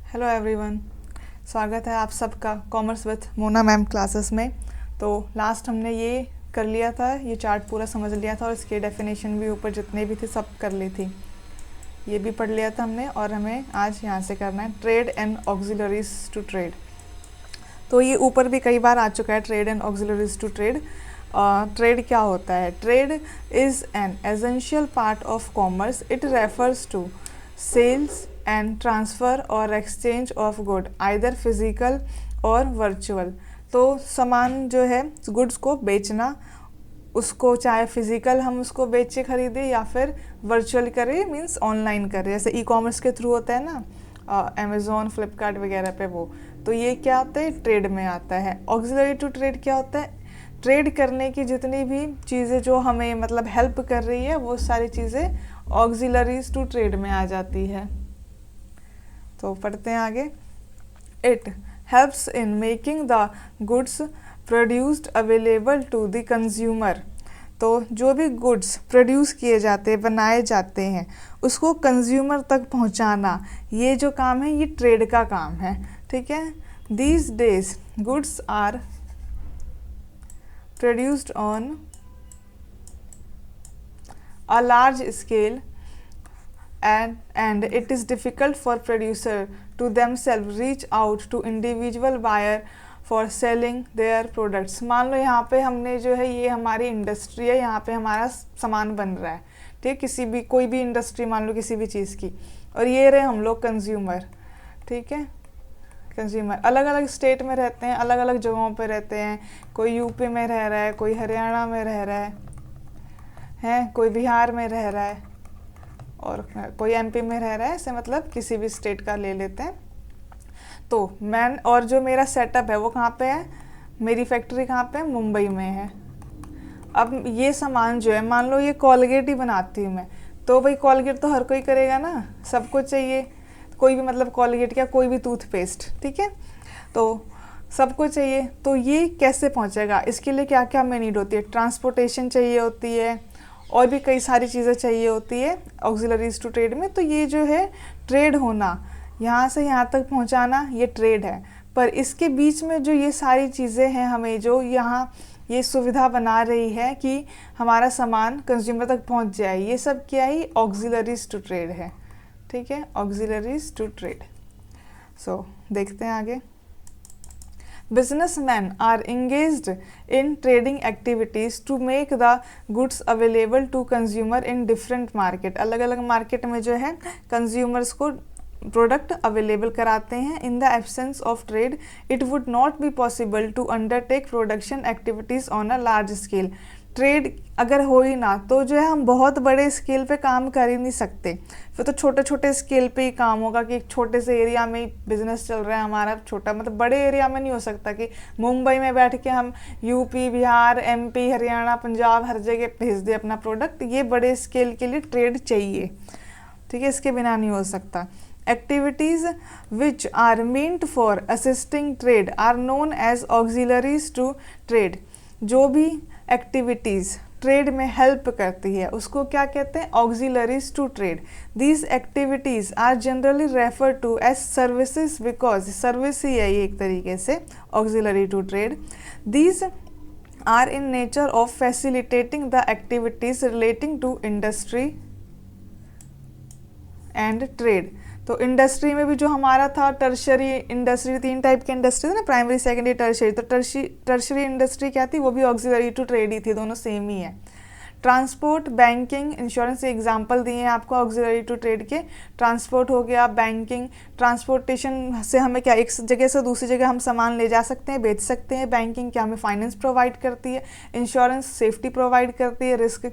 Hello everyone, स्वागत है आप सबका commerce with Mona ma'am classes में। तो लास्ट हमने ये कर लिया था, ये चार्ट पूरा समझ लिया था और इसके डेफिनेशन भी ऊपर जितने भी थे सब कर ली थी, ये भी पढ़ लिया था हमने। और हमें आज यहाँ से करना है trade and auxiliaries to trade. तो ये ऊपर भी कई बार आ चुका है, trade and auxiliaries to trade. Trade क्या होता है? Trade is an essential part of commerce. It refers to sales and transfer और exchange of good, either physical और वर्चुअल। तो सामान जो है, गुड्स को बेचना, उसको चाहे फिजिकल हम उसको बेचे खरीदे या फिर वर्चुअल करें, मींस ऑनलाइन करें, जैसे ई कॉमर्स के थ्रू होता है ना, अमेज़ॉन फ्लिपकार्ट वगैरह पे। वो तो ये क्या होता है? ट्रेड में आता है। ऑक्सिलरी टू ट्रेड क्या होता है? ट्रेड करने की जितनी भी चीज़ें जो हमें मतलब हेल्प कर रही है, वो सारी चीज़ें ऑक्सिलरीज टू ट्रेड में आ जाती है। तो पढ़ते हैं आगे। It helps in making the goods produced available to the consumer. तो जो भी गुड्स प्रोड्यूस किए जाते हैं, बनाए जाते हैं, उसको कंज्यूमर तक पहुंचाना, ये जो काम है ये ट्रेड का काम है। ठीक है। These days goods are produced on a large scale and it is difficult for producer to themselves reach out to individual buyer for selling their products। मान लो यहाँ पे हमने जो है, ये हमारी इंडस्ट्री है, यहाँ पे हमारा सामान बन रहा है, ठीक, किसी भी कोई भी इंडस्ट्री मान लो किसी भी चीज़ की, और ये रहे हम लोग कंज्यूमर। ठीक है। कंज्यूमर अलग अलग स्टेट में रहते हैं, अलग अलग जगहों पे रहते हैं। कोई यूपी में रह रहा है, कोई हरियाणा में रह रहा है, कोई बिहार में रह रहा है और कोई एमपी में रह रहा है, ऐसे मतलब किसी भी स्टेट का ले लेते हैं। तो और जो मेरा सेटअप है वो कहाँ पे है? मेरी फैक्ट्री कहाँ पे है? मुंबई में है। अब ये सामान जो है, मान लो ये कॉलगेट ही बनाती हूँ मैं, तो भाई कॉलगेट तो हर कोई करेगा ना, सबको चाहिए। कोई भी मतलब कॉलगेट क्या, कोई भी टूथपेस्ट, ठीक है, तो सबको चाहिए। तो ये कैसे पहुँचेगा? इसके लिए क्या क्या हमें नीड होती है? ट्रांसपोर्टेशन चाहिए होती है, और भी कई सारी चीज़ें चाहिए होती है ऑक्सिलरीज टू ट्रेड में। तो ये जो है ट्रेड होना, यहाँ से यहाँ तक पहुँचाना, ये ट्रेड है। पर इसके बीच में जो ये सारी चीज़ें हैं, हमें जो यहाँ ये सुविधा बना रही है कि हमारा सामान कंज्यूमर तक पहुँच जाए, ये सब क्या ही ऑक्सिलरीज टू ट्रेड है। ठीक है, ऑक्सिलरीज टू ट्रेड। सो देखते हैं आगे। Businessmen are engaged in trading activities to make the goods available to consumer in different market। अलग अलग मार्केट में जो है कंज्यूमर्स को प्रोडक्ट अवेलेबल कराते हैं। In the absence of trade it would not be possible to undertake production activities on a large scale. Trade अगर हो ही ना, तो जो है हम बहुत बड़े स्केल पे काम कर ही नहीं सकते। फिर तो छोटे छोटे स्केल पे ही काम होगा कि एक छोटे से एरिया में ही बिजनेस चल रहा है हमारा, छोटा मतलब बड़े एरिया में नहीं हो सकता कि मुंबई में बैठ के हम यूपी, बिहार, एमपी, हरियाणा, पंजाब हर जगह भेज दे अपना प्रोडक्ट। ये बड़े स्केल के लिए ट्रेड चाहिए, ठीक है, इसके बिना नहीं हो सकता। Activities which are meant for assisting trade are known as auxiliaries to trade। जो भी एक्टिविटीज़ ट्रेड में हेल्प करती है उसको क्या कहते हैं? Auxiliaries to trade. These activities are generally refer to as services, because service ही है ये एक तरीके से auxiliary to trade. These are in nature of facilitating the activities relating to industry and trade. तो इंडस्ट्री में भी जो हमारा था टर्शरी इंडस्ट्री, 3 टाइप की इंडस्ट्री थी ना, प्राइमरी, सेकेंडरी, टर्शरी। तो टर्शरी इंडस्ट्री क्या थी? वो भी ऑक्सिलरी टू ट्रेड ही थी, दोनों सेम ही है। ट्रांसपोर्ट, बैंकिंग, इंश्योरेंस एग्जांपल दिए हैं आपको ऑक्सिलरी टू ट्रेड के। ट्रांसपोर्ट हो गया, बैंकिंग, ट्रांसपोर्टेशन से हमें क्या एक जगह से दूसरी जगह हम सामान ले जा सकते हैं, बेच सकते हैं। बैंकिंग क्या हमें फाइनेंस प्रोवाइड करती है। इंश्योरेंस सेफ्टी प्रोवाइड करती है, रिस्क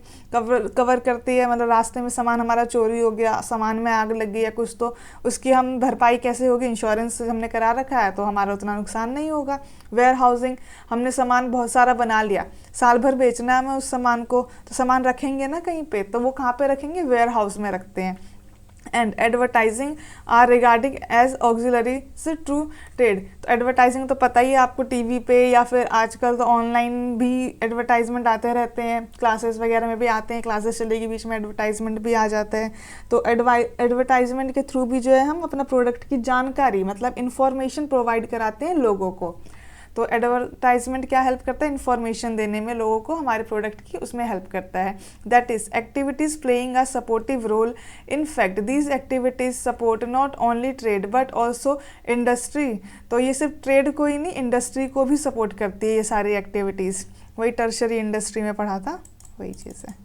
कवर करती है, मतलब रास्ते में सामान हमारा चोरी हो गया, सामान में आग लग गई या कुछ, तो उसकी हम भरपाई कैसे होगी? इंश्योरेंस हमने करा रखा है तो हमारा उतना नुकसान नहीं होगा। वेयर हाउसिंग, हमने सामान बहुत सारा बना लिया, साल भर बेचना है हमें उस सामान को, तो सामान रखेंगे ना कहीं पे, तो वो कहाँ पे रखेंगे? वेयर हाउस में रखते हैं। And advertising are regarding as auxiliaries to trade. तो एडवर्टाइजिंग तो पता ही है आपको, टीवी पे या फिर आजकल तो ऑनलाइन भी एडवर्टाइजमेंट आते रहते हैं, क्लासेस वगैरह में भी आते हैं, क्लासेस चलेगी बीच में एडवर्टाइजमेंट भी आ जाता है। तो एडवर्टाइजमेंट के थ्रू भी जो है हम अपना प्रोडक्ट की जानकारी मतलब इंफॉर्मेशन प्रोवाइड कराते हैं लोगों को। तो एडवर्टाइजमेंट क्या हेल्प करता है, इन्फॉर्मेशन देने में लोगों को हमारे प्रोडक्ट की, उसमें हेल्प करता है। That is activities playing a supportive role. In fact these activities support not only trade but also industry. तो ये सिर्फ ट्रेड को ही नहीं, इंडस्ट्री को भी सपोर्ट करती है ये सारी एक्टिविटीज़। वही टर्शरी इंडस्ट्री में पढ़ा था, वही चीज़ है।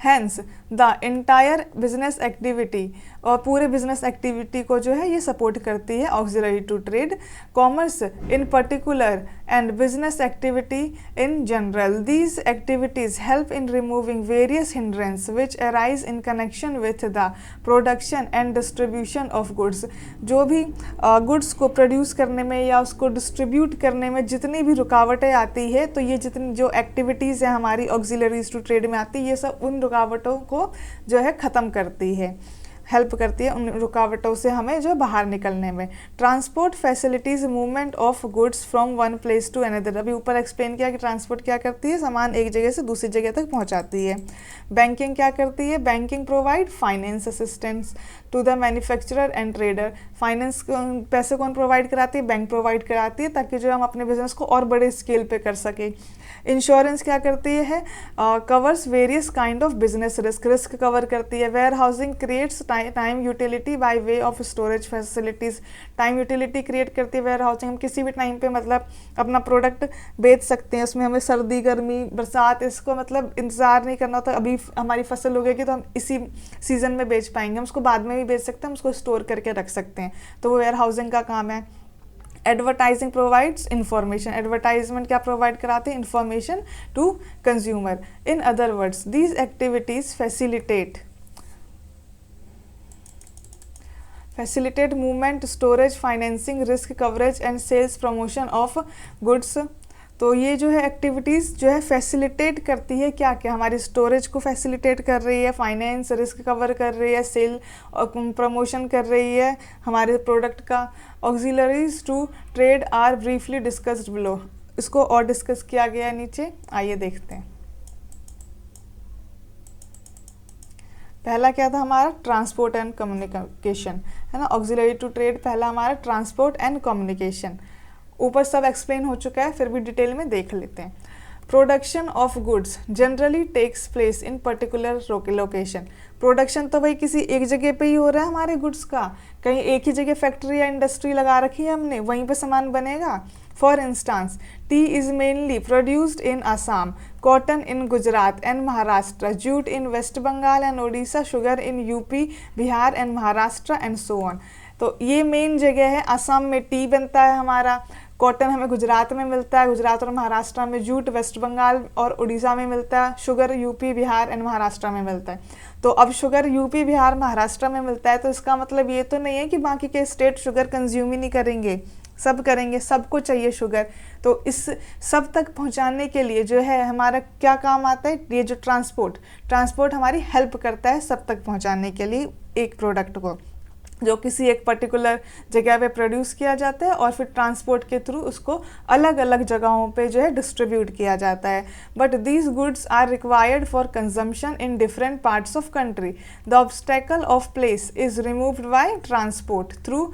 Hence the entire business activity, और पूरे बिजनेस एक्टिविटी को जो है ये सपोर्ट करती है auxiliary to trade. Commerce in particular and business activity in general, these activities help in removing various hindrances which arise in connection with the production and distribution of goods. जो भी goods को produce करने में या उसको distribute करने में जितनी भी रुकावटें आती है, तो ये जितनी जो एक्टिविटीज़ है हमारी ऑक्सिलरीज टू ट्रेड में आती है, ये सब उन रुकावटों को जो है ख़त्म करती है, हेल्प करती है उन रुकावटों से हमें जो बाहर निकलने में। Transport facilities movement of goods from one place to another. अभी ऊपर एक्सप्लेन किया कि ट्रांसपोर्ट क्या करती है, सामान एक जगह से दूसरी जगह तक पहुंचाती है। बैंकिंग क्या करती है, banking provide finance assistance to the manufacturer and trader. Finance पैसे कौन प्रोवाइड कराती है, बैंक प्रोवाइड कराती है, ताकि जो हम अपने बिजनेस को और बड़े स्केल पे कर सके। इंश्योरेंस क्या करती है, covers various kind of business risk, risk cover करती है। Warehousing creates time utility by way of storage facilities, time utility create करती है वेयर हाउसिंग। हम किसी भी टाइम पे मतलब अपना प्रोडक्ट बेच सकते हैं, उसमें हमें सर्दी गर्मी बरसात इसको मतलब इंतज़ार नहीं करना होता। अभी हमारी फसल उगेगी तो हम इसी सीज़न में बेच पाएंगे, हम उसको बाद में भी बेच सकते हैं, हम उसको स्टोर करके रख सकते हैं, तो वो वेयर हाउसिंग का काम है। एडवर्टाइजिंग प्रोवाइड्स इंफॉर्मेशन, एडवर्टाइजमेंट क्या प्रोवाइड कराते हैं, information to consumer. In other words these activities facilitate movement, storage, financing, risk coverage and sales promotion of goods. तो ये जो है एक्टिविटीज़ जो है फैसिलिटेट करती है क्या क्या, हमारी स्टोरेज को फैसिलिटेट कर रही है, फाइनेंस रिस्क कवर कर रही है, सेल और प्रमोशन कर रही है हमारे प्रोडक्ट का। Auxiliaries to trade are briefly discussed below, इसको और डिस्कस किया गया है नीचे, आइए देखते हैं। पहला क्या था हमारा, ट्रांसपोर्ट एंड कम्युनिकेशन, है ना। ऑक्सिलरी टू ट्रेड पहला हमारा ट्रांसपोर्ट एंड कम्युनिकेशन, ऊपर सब एक्सप्लेन हो चुका है, फिर भी डिटेल में देख लेते हैं। Production of goods generally takes place in particular location. Production तो भाई किसी एक जगह पे ही हो रहा है हमारे गुड्स का, कहीं एक ही जगह फैक्ट्री या इंडस्ट्री लगा रखी है हमने, वहीं पे सामान बनेगा। For instance tea is mainly produced in Assam, cotton in Gujarat and Maharashtra, jute in West Bengal and Odisha, sugar in UP, Bihar and Maharashtra and so on. तो ये मेन जगह है, असम में टी बनता है हमारा, कॉटन हमें गुजरात में मिलता है, गुजरात और महाराष्ट्र में, जूट वेस्ट बंगाल और उड़ीसा में मिलता है, sugar UP Bihar and Maharashtra में मिलता है। तो अब शुगर यूपी बिहार महाराष्ट्र में मिलता है, तो इसका मतलब ये तो नहीं है कि बाकी के स्टेट शुगर कंज्यूम ही नहीं करेंगे, सब करेंगे, सबको चाहिए शुगर। तो इस सब तक पहुंचाने के लिए जो है हमारा क्या काम आता है, ये जो ट्रांसपोर्ट हमारी हेल्प करता है सब तक पहुंचाने के लिए एक प्रोडक्ट को, जो किसी एक पर्टिकुलर जगह पे प्रोड्यूस किया जाता है और फिर ट्रांसपोर्ट के थ्रू उसको अलग अलग जगहों पे जो है डिस्ट्रीब्यूट किया जाता है। But these goods are required for consumption in different parts of country. The obstacle of place is removed by transport through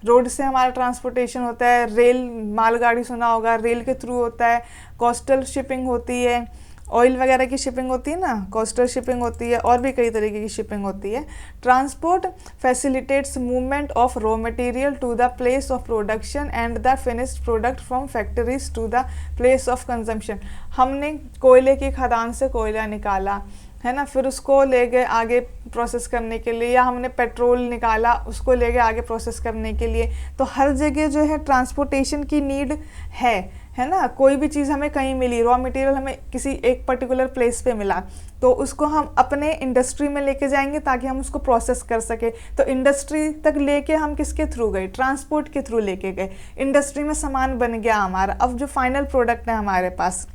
road से हमारा ट्रांसपोर्टेशन होता है, रेल मालगाड़ी सुना होगा, रेल के थ्रू होता है, कोस्टल शिपिंग होती है, ऑयल वगैरह की शिपिंग होती है ना, कोस्टल शिपिंग होती है, और भी कई तरीके की शिपिंग होती है। Transport facilitates movement of raw material to the place of production and the finished product from factories to the place of consumption. हमने कोयले की खदान से कोयला निकाला, है ना, फिर उसको ले गए आगे प्रोसेस करने के लिए, या हमने पेट्रोल निकाला उसको ले गए आगे प्रोसेस करने के लिए। तो हर जगह जो है ट्रांसपोर्टेशन की नीड है ना। कोई भी चीज़ हमें कहीं मिली, रॉ मटेरियल हमें किसी एक पर्टिकुलर प्लेस पे मिला, तो उसको हम अपने इंडस्ट्री में लेके जाएंगे ताकि हम उसको प्रोसेस कर सके। तो इंडस्ट्री तक लेके हम किसके थ्रू गए, ट्रांसपोर्ट के थ्रू लेके गए, इंडस्ट्री में सामान बन गया हमारा। अब जो फाइनल प्रोडक्ट है हमारे पास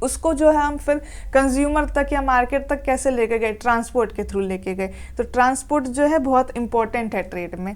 उसको जो है हम फिर कंज्यूमर तक या मार्केट तक कैसे लेके गए, ट्रांसपोर्ट के थ्रू लेके गए। तो ट्रांसपोर्ट जो है बहुत इंपॉर्टेंट है ट्रेड में।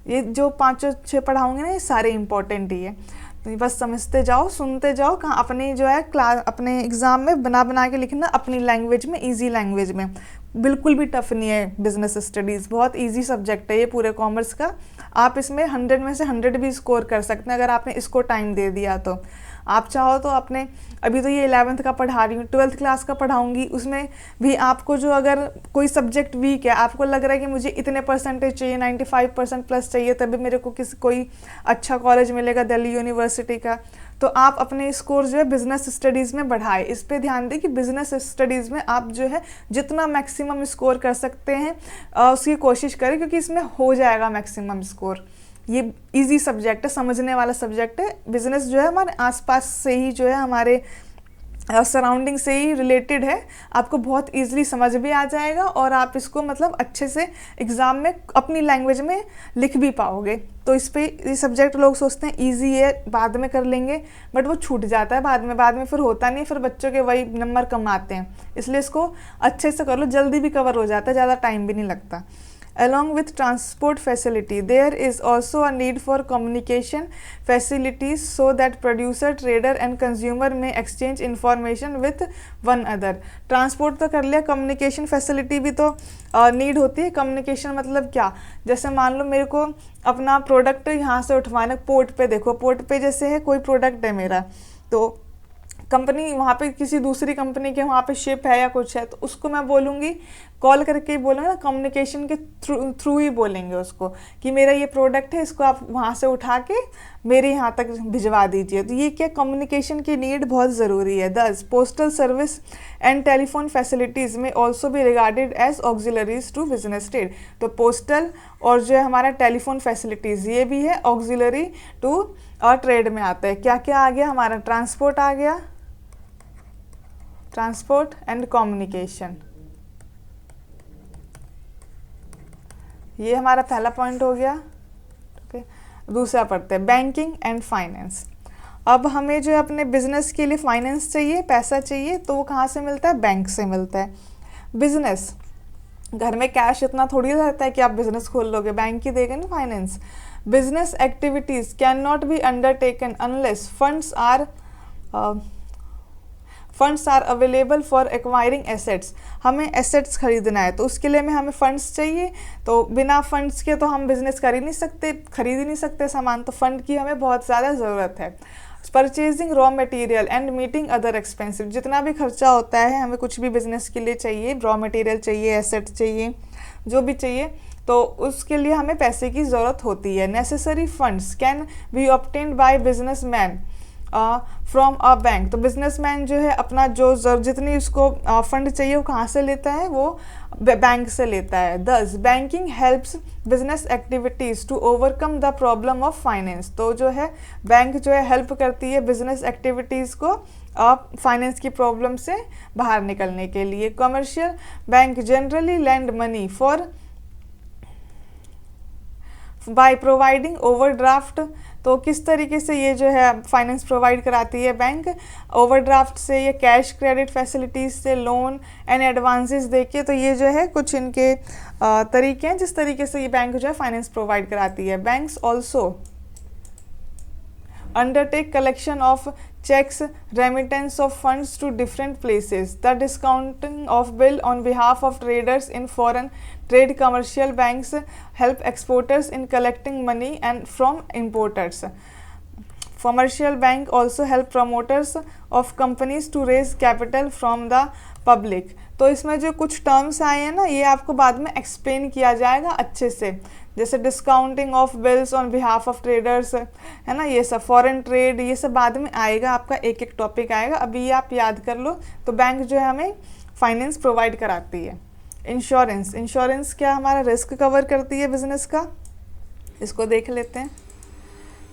ये जो 5-6 पढ़ाऊंगे ना, ये सारे इंपॉर्टेंट ही है, तो बस समझते जाओ, सुनते जाओ। कहाँ अपनी जो है क्लास अपने एग्ज़ाम में बना बना के लिखना अपनी लैंग्वेज में, इजी लैंग्वेज में, बिल्कुल भी टफ नहीं है। बिजनेस स्टडीज़ बहुत इजी सब्जेक्ट है ये पूरे कॉमर्स का। आप इसमें 100 में से 100 भी स्कोर कर सकते हैं अगर आपने इसको टाइम दे दिया तो। आप चाहो तो अपने, अभी तो ये 11th का पढ़ा रही हूँ, 12th क्लास का पढ़ाऊँगी, उसमें भी आपको जो अगर कोई सब्जेक्ट वीक है, आपको लग रहा है कि मुझे इतने परसेंटेज चाहिए, 95% प्लस चाहिए तभी मेरे को कोई अच्छा कॉलेज मिलेगा दिल्ली यूनिवर्सिटी का, तो आप अपने स्कोर जो है बिजनेस स्टडीज़ में बढ़ाए। इस पे ध्यान दें कि बिजनेस स्टडीज़ में आप जो है जितना मैक्सिमम स्कोर कर सकते हैं उसकी कोशिश करें, क्योंकि इसमें हो जाएगा मैक्सिमम स्कोर। ये इजी सब्जेक्ट है, समझने वाला सब्जेक्ट है। बिजनेस जो है हमारे आसपास से ही जो है, हमारे सराउंडिंग से ही रिलेटेड है, आपको बहुत इजीली समझ भी आ जाएगा और आप इसको मतलब अच्छे से एग्ज़ाम में अपनी लैंग्वेज में लिख भी पाओगे। तो इस पे ये सब्जेक्ट लोग सोचते हैं इजी है, बाद में कर लेंगे, बट वो छूट जाता है बाद में फिर होता नहीं, फिर बच्चों के वही नंबर कम आते हैं। इसलिए इसको अच्छे से कर लो, जल्दी भी कवर हो जाता है, ज़्यादा टाइम भी नहीं लगता। Along with transport facility, there is also a need for communication facilities so that producer, trader and consumer may exchange information with one another. Transport तो कर लिया, communication facility भी तो नीड होती है। communication मतलब क्या, जैसे मान लो मेरे को अपना प्रोडक्ट यहाँ से उठवाना, पोर्ट पे देखो, पोर्ट पे जैसे है कोई प्रोडक्ट है मेरा, तो कंपनी वहाँ पे किसी दूसरी कंपनी के वहाँ पे शिप है या कुछ है, तो उसको मैं बोलूँगी, कॉल करके ही बोलूँगी ना, कम्युनिकेशन के थ्रू ही बोलेंगे उसको कि मेरा ये प्रोडक्ट है, इसको आप वहाँ से उठा के मेरे यहाँ तक भिजवा दीजिए। तो ये क्या, कम्युनिकेशन की नीड बहुत ज़रूरी है। दस, postal service and telephone facilities में ऑल्सो भी regarded as auxiliaries to business trade. तो पोस्टल और जो है हमारा टेलीफोन फैसिलिटीज़, ये भी है ऑक्सिलरी टू और ट्रेड में आता है। क्या क्या आ गया हमारा, ट्रांसपोर्ट आ गया, ट्रांसपोर्ट एंड कम्युनिकेशन, ये हमारा पहला पॉइंट हो गया। ओके, दूसरा पढ़ते हैं, बैंकिंग एंड फाइनेंस। अब हमें जो है अपने बिजनेस के लिए फाइनेंस चाहिए, पैसा चाहिए, तो वो कहाँ से मिलता है, बैंक से मिलता है। बिजनेस, घर में कैश इतना थोड़ी रहता है कि आप बिजनेस खोल लोगे, बैंक ही देगा ना finance. Business activities can not be undertaken unless funds are available for acquiring assets. हमें एसेट्स खरीदना है तो उसके लिए हमें फंड्स चाहिए, तो बिना फंड्स के तो हम बिजनेस कर ही नहीं सकते, खरीद ही नहीं सकते सामान, तो फंड की हमें बहुत ज़्यादा ज़रूरत है। Purchasing raw material and meeting other expensive, जितना भी खर्चा होता है हमें कुछ भी बिजनेस के लिए चाहिए, रॉ मटेरियल चाहिए, एसेट चाहिए, जो भी चाहिए, तो उसके लिए हमें पैसे की ज़रूरत होती है। Necessary funds can be obtained by businessman from a bank. तो बिजनेसमैन जो है अपना जो जितनी उसको फंड चाहिए वो कहाँ से लेता है, वो बैंक से लेता है। 10, banking helps business activities to overcome the problem of finance. तो जो है बैंक जो है हेल्प करती है बिजनेस एक्टिविटीज़ को फाइनेंस की प्रॉब्लम से बाहर निकलने के लिए। Commercial bank generally lend money for by providing overdraft. तो किस तरीके से ये जो है फाइनेंस प्रोवाइड कराती है बैंक, ओवरड्राफ्ट से या कैश क्रेडिट फैसिलिटीज़ से, लोन एंड एडवांसेस देके। तो ये जो है कुछ इनके तरीके हैं जिस तरीके से ये बैंक जो है फाइनेंस प्रोवाइड कराती है। Banks also undertake collection of checks, remittance of funds to different places, the discounting of bill on behalf of traders in foreign trade. Commercial banks help exporters in collecting money and from importers. Commercial bank also help promoters of companies to raise capital from the public. तो इसमें जो कुछ terms आए हैं ना, ये आपको बाद में एक्सप्लेन किया जाएगा अच्छे से, जैसे discounting of bills on behalf of traders, है ना, ये सब फॉरेन ट्रेड, ये सब बाद में आएगा, आपका एक एक टॉपिक आएगा, अभी ये आप याद कर लो। तो बैंक जो है हमें फाइनेंस प्रोवाइड कराती है। इंश्योरेंस, इंश्योरेंस क्या, हमारा रिस्क कवर करती है बिजनेस का, इसको देख लेते हैं।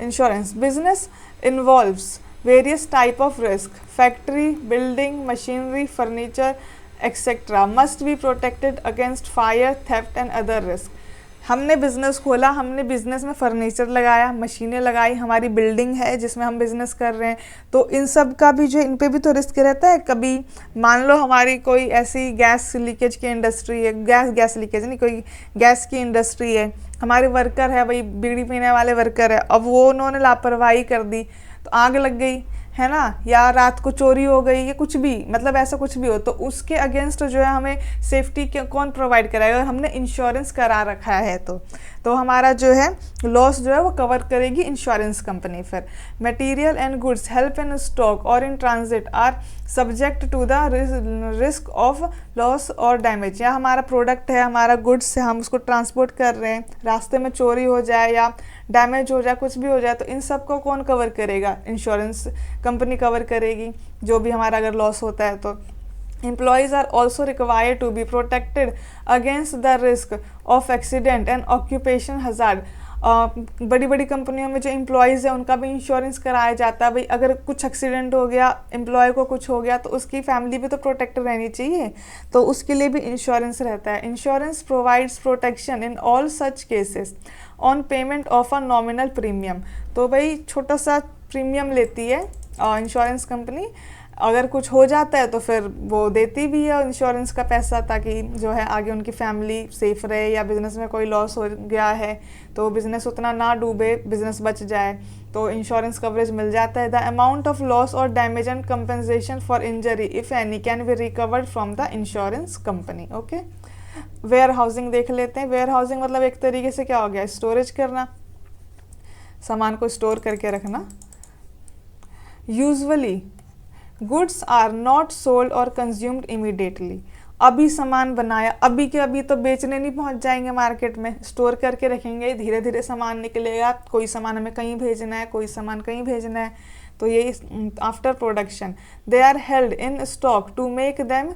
Insurance, business involves various type of risk, factory, building, machinery, furniture etc. must be protected against fire, theft and other risk. हमने बिज़नेस खोला, हमने बिज़नेस में फर्नीचर लगाया, मशीनें लगाई, हमारी बिल्डिंग है जिसमें हम बिज़नेस कर रहे हैं, तो इन सब का भी जो इन पे भी तो रिस्क रहता है। कभी मान लो हमारी कोई ऐसी गैस लीकेज की इंडस्ट्री है, गैस लीकेज नहीं, कोई गैस की इंडस्ट्री है, हमारे वर्कर है भाई, बीड़ी पीने वाले वर्कर है, अब वो उन्होंने लापरवाही कर दी तो आग लग गई, है ना, या रात को चोरी हो गई, या कुछ भी, मतलब ऐसा कुछ भी हो, तो उसके अगेंस्ट जो है हमें सेफ्टी कौन प्रोवाइड कराएगा? अगर हमने इंश्योरेंस करा रखा है तो हमारा जो है लॉस जो है वो कवर करेगी इंश्योरेंस कंपनी। फिर material and goods help in stock और in transit are subject to the risk of loss और डैमेज। या हमारा प्रोडक्ट है, हमारा गुड्स है, हम उसको ट्रांसपोर्ट कर रहे हैं, रास्ते में चोरी हो जाए या डैमेज हो जाए, कुछ भी हो जाए, तो इन सब को कौन कवर करेगा? इंश्योरेंस कंपनी कवर करेगी, जो भी हमारा अगर लॉस होता है तो। Employees are also required to be protected against the risk of accident and occupation hazard। बड़ी बड़ी कंपनियों में जो एम्प्लॉयज़ हैं उनका भी इंश्योरेंस कराया जाता है। भाई अगर कुछ एक्सीडेंट हो गया, एम्प्लॉय को कुछ हो गया, तो उसकी फैमिली भी तो प्रोटेक्ट रहनी चाहिए, तो उसके लिए भी इंश्योरेंस रहता है। Insurance provides protection in all such cases on payment of a nominal premium. तो भाई छोटा सा प्रीमियम लेती है इंश्योरेंस कंपनी, अगर कुछ हो जाता है तो फिर वो देती भी है इंश्योरेंस का पैसा, ताकि जो है आगे उनकी फैमिली सेफ रहे, या बिज़नेस में कोई लॉस हो गया है तो बिज़नेस उतना ना डूबे, बिज़नेस बच जाए, तो इंश्योरेंस कवरेज मिल जाता है। द अमाउंट ऑफ लॉस और damage and compensation for injury if any can be recovered from the insurance company. Okay, warehousing देख लेते हैं। वेयर हाउसिंग मतलब एक तरीके से क्या हो गया? स्टोरेज करना, सामान को स्टोर करके रखना। Usually goods are not sold और कंज्यूम्ड इमीडिएटली। अभी सामान बनाया, अभी के अभी तो बेचने नहीं पहुंच जाएंगे मार्केट में, स्टोर करके रखेंगे, धीरे धीरे सामान निकलेगा, कोई सामान हमें कहीं भेजना है, कोई सामान कहीं भेजना है, तो ये after production they are held in stock to make them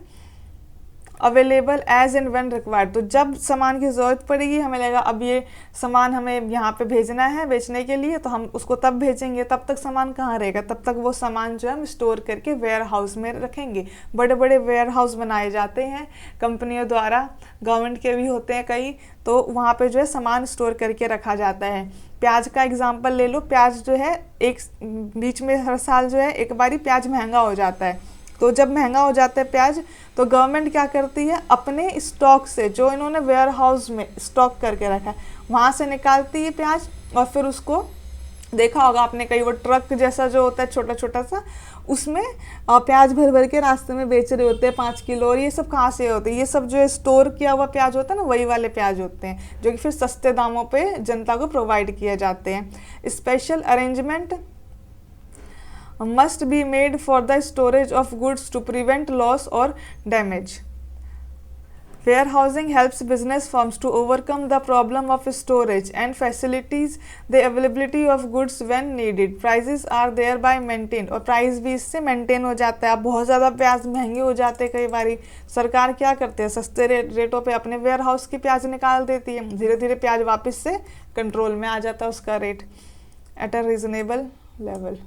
available as and when required. तो जब सामान की ज़रूरत पड़ेगी, हमें लगेगा अब ये सामान हमें यहाँ पे भेजना है बेचने के लिए, तो हम उसको तब भेजेंगे, तब तक सामान कहाँ रहेगा? तब तक वो सामान जो है हम स्टोर करके वेयर हाउस में रखेंगे। बड़े बड़े वेयर हाउस बनाए जाते हैं कंपनियों द्वारा, गवर्नमेंट के भी होते हैं कई, तो वहाँ पे जो है सामान स्टोर करके रखा जाता है। प्याज का एग्जाम्पल ले लो, प्याज जो है एक बीच में हर साल जो है एक बारी प्याज महंगा हो जाता है, तो जब महंगा हो जाता है प्याज, तो गवर्नमेंट क्या करती है? अपने स्टॉक से, जो इन्होंने वेयर हाउस में स्टॉक करके रखा है, वहाँ से निकालती है प्याज, और फिर उसको देखा होगा आपने कई, वो ट्रक जैसा जो होता है छोटा छोटा सा, उसमें प्याज भर भर के रास्ते में बेच रहे होते हैं 5 किलो। और ये सब कहाँ से होते हैं? ये सब जो है स्टोर किया हुआ प्याज होता है ना, वही वाले प्याज होते हैं, जो कि फिर सस्ते दामों पे जनता को प्रोवाइड किए जाते हैं। Special arrangement must be made for the storage of goods to prevent loss or damage. Warehousing helps business firms to overcome the problem of storage and facilitates the availability of goods when needed. Prices are thereby maintained, और price भी इससे maintain हो जाता है। अब बहुत ज़्यादा प्याज महंगे हो जाते हैं, कई बारी सरकार क्या करते हैं, सस्ते रेटों पे अपने वेयर हाउस की प्याज निकाल देती है, धीरे धीरे प्याज वापस से कंट्रोल में आ जाता है उसका rate at a reasonable level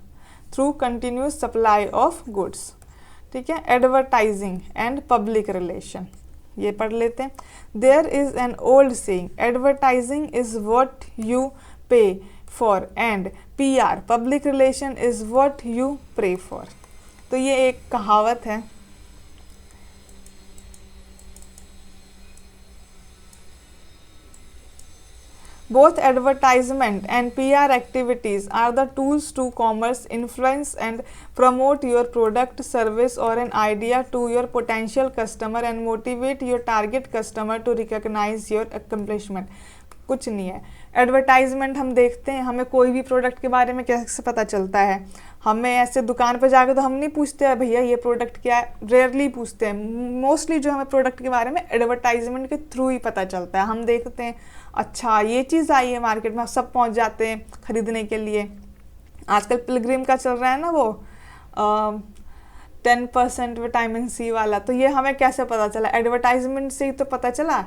through continuous supply of goods. ठीक है, एडवर्टाइजिंग एंड पब्लिक रिलेशन, ये पढ़ लेते हैं। There is an old saying, advertising is what you pay for and PR public relation is what you pray for. तो ये एक कहावत है। Both advertisement and PR activities are the tools to commerce, influence and promote your product, service or an idea to your potential customer and motivate your target customer to recognize your accomplishment। कुछ नहीं है। Advertisement हम देखते हैं, हमें कोई भी product के बारे में कैसे पता चलता है? हमें ऐसे दुकान पर जाकर तो हम नहीं पूछते हैं भैया ये प्रोडक्ट क्या है, रेयरली पूछते हैं। मोस्टली जो हमें प्रोडक्ट के बारे में एडवर्टाइजमेंट के थ्रू ही पता चलता है। हम देखते हैं अच्छा ये चीज़ आई है मार्केट में, सब पहुंच जाते हैं खरीदने के लिए। आजकल पिलग्रिम का चल रहा है ना वो 10% विटामिन C वाला, तो ये हमें कैसे पता चला? एडवर्टाइजमेंट से ही तो पता चला।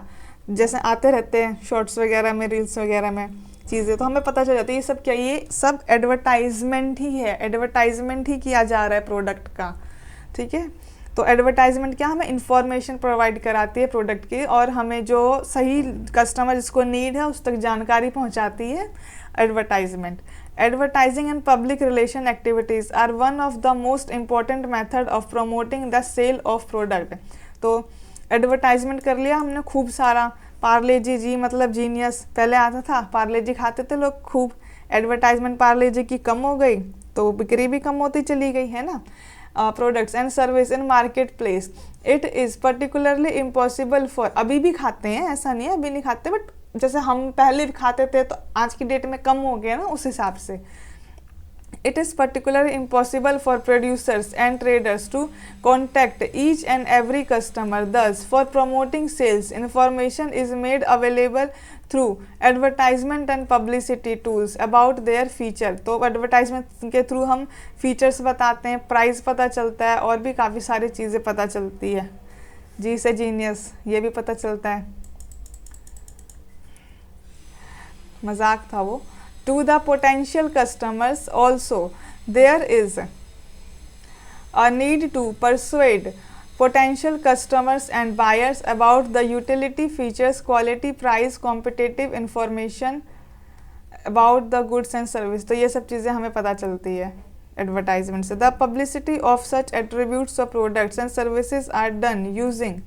जैसे आते रहते हैं शॉर्ट्स वगैरह में, रील्स वगैरह में चीज़ें, तो हमें पता चल जाती है ये सब क्या, ये सब एडवर्टाइजमेंट ही है, एडवर्टाइजमेंट ही किया जा रहा है प्रोडक्ट का। ठीक है, तो एडवर्टाइजमेंट क्या हमें इंफॉर्मेशन प्रोवाइड कराती है प्रोडक्ट की, और हमें जो सही कस्टमर जिसको नीड है उस तक जानकारी पहुंचाती है advertisement. Advertising and public relation activities are one of the most important method of promoting the sale of product. तो एडवर्टाइजमेंट कर लिया हमने खूब सारा, पार्ले जी मतलब जीनियस पहले आता था, पार्ले जी खाते थे लोग खूब, एडवर्टाइजमेंट पार्ले जी की कम हो गई तो बिक्री भी कम होती चली गई, है ना। Products and service in market place, it is particularly impossible for, अभी भी खाते हैं ऐसा नहीं है अभी नहीं खाते, बट जैसे हम पहले भी खाते थे तो आज की डेट में कम हो गया ना, उस हिसाब से। It is particularly impossible for producers and traders to contact each and every customer. Thus, for promoting sales, information is made available through advertisement and publicity tools about their feature. तो advertisement के through हम features बताते हैं, price पता चलता है, और भी काफ़ी सारी चीज़ें पता चलती है। जी से जीनियस ये भी पता चलता है, मजाक था वो। To the potential customers also, there is a need to persuade potential customers and buyers about the utility, features, quality, price, competitive information about the goods and service। तो ये सब चीज़ें हमें पता चलती है एडवर्टाइजमेंट से। The publicity of such attributes of products and services are done using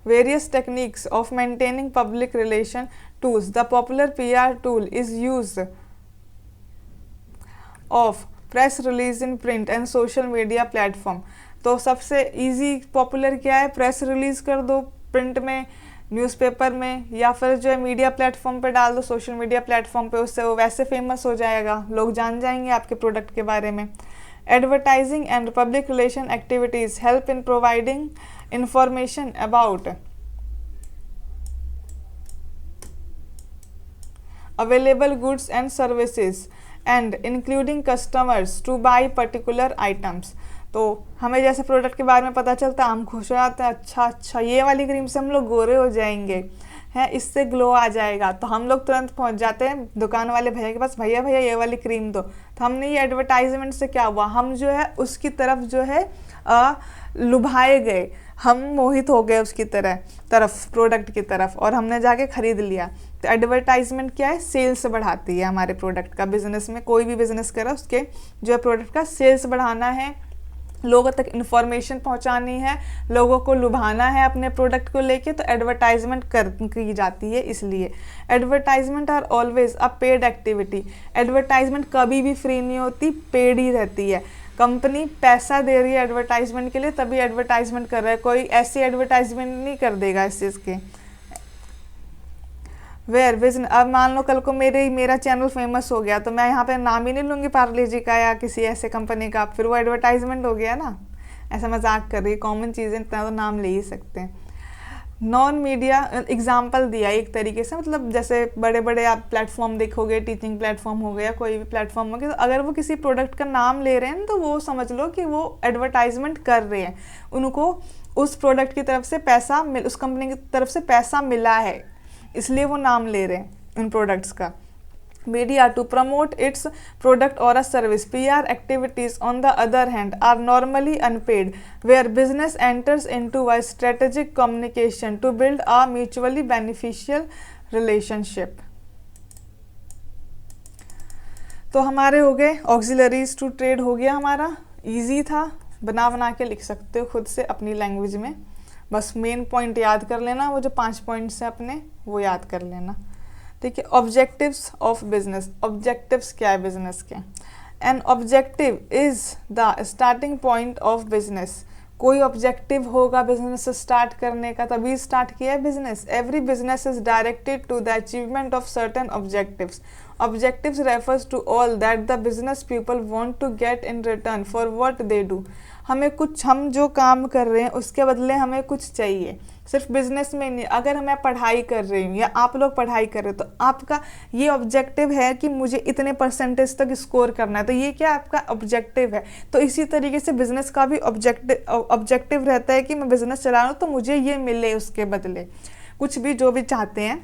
various techniques of maintaining public relation tools. The popular PR tool is use of press release in print and social media platform। तो सबसे easy popular क्या है, press release कर दो print में, newspaper में, या फिर जो है मीडिया प्लेटफॉर्म पे डाल दो, सोशल मीडिया प्लेटफॉर्म पे, उससे वो वैसे फेमस हो जाएगा, लोग जान जाएंगे आपके प्रोडक्ट के बारे में। Advertising and public relation activities help in providing information about available goods and services and including customers to buy particular items। तो हमें जैसे प्रोडक्ट के बारे में पता चलता है, हम खुश हो जाते हैं, अच्छा ये वाली क्रीम से हम लोग गोरे हो जाएंगे, हैं इससे ग्लो आ जाएगा, तो हम लोग तुरंत पहुंच जाते हैं दुकान वाले भैया के पास, भैया भैया ये वाली क्रीम दो। तो हमने ये एडवर्टाइजमेंट से क्या हुआ, हम जो है उसकी तरफ जो है लुभाए गए, हम मोहित हो गए उसकी तरफ प्रोडक्ट की तरफ, और हमने जाके खरीद लिया। तो एडवर्टाइजमेंट क्या है, सेल्स बढ़ाती है हमारे प्रोडक्ट का। बिजनेस में कोई भी बिजनेस करो, उसके जो है प्रोडक्ट का सेल्स बढ़ाना है, लोगों तक इन्फॉर्मेशन पहुंचानी है, लोगों को लुभाना है अपने प्रोडक्ट को लेके, तो एडवर्टाइजमेंट की जाती है। इसलिए advertisement are always a paid activity. Advertisement कभी भी फ्री नहीं होती, पेड ही रहती है। कंपनी पैसा दे रही है एडवर्टाइजमेंट के लिए, तभी एडवर्टाइजमेंट कर रहा है, कोई ऐसी एडवर्टाइजमेंट नहीं कर देगा इस चीज़ के। वेयर बिजनेस, अब मान लो कल को मेरा चैनल फेमस हो गया, तो मैं यहाँ पे नाम ही नहीं लूँगी पार्ले जी का या किसी ऐसे कंपनी का, फिर वो एडवर्टाइजमेंट हो गया ना। ऐसा मजाक कर रही है, कॉमन चीज़ें इतना तो नाम ले ही सकते हैं। नॉन मीडिया एग्जाम्पल दिया एक तरीके से, मतलब जैसे बड़े बड़े आप प्लेटफॉर्म देखोगे, टीचिंग प्लेटफॉर्म हो गया, कोई भी प्लेटफॉर्म हो गया, तो अगर वो किसी प्रोडक्ट का नाम ले रहे हैं तो वो समझ लो कि वो एडवर्टाइजमेंट कर रहे हैं, उनको उस प्रोडक्ट की तरफ से पैसा उस कंपनी की तरफ से पैसा मिला है, इसलिए वो नाम ले रहे हैं उन प्रोडक्ट्स का। Media to promote its product or a service. PR activities, on the other hand, are normally unpaid, where business enters into a strategic communication to build a mutually beneficial relationship। तो हमारे हो गए auxiliaries to trade, हो गया हमारा, easy था, बना के लिख सकते हो खुद से अपनी लैंग्वेज में, बस मेन पॉइंट याद कर लेना, वो जो 5 पॉइंट्स हैं अपने वो याद कर लेना। ठीक है। ऑब्जेक्टिव्स ऑफ बिजनेस, ऑब्जेक्टिव्स क्या है बिजनेस के। An objective is the starting point of business. कोई ऑब्जेक्टिव होगा बिजनेस स्टार्ट करने का, तभी स्टार्ट किया है business. Every business is directed to the achievement of certain objectives. Objectives refers to all that the business people want to get in return for what they do. हमें कुछ, हम जो काम कर रहे हैं उसके बदले हमें कुछ चाहिए। सिर्फ बिजनेस में नहीं, अगर मैं पढ़ाई कर रही हूँ या आप लोग पढ़ाई कर रहे हो, तो आपका ये ऑब्जेक्टिव है कि मुझे इतने परसेंटेज तक स्कोर करना है, तो ये क्या आपका ऑब्जेक्टिव है। तो इसी तरीके से बिजनेस का भी ऑब्जेक्टिव रहता है कि मैं बिजनेस चला रहा हूँ तो मुझे ये मिले उसके बदले। कुछ भी जो भी चाहते हैं,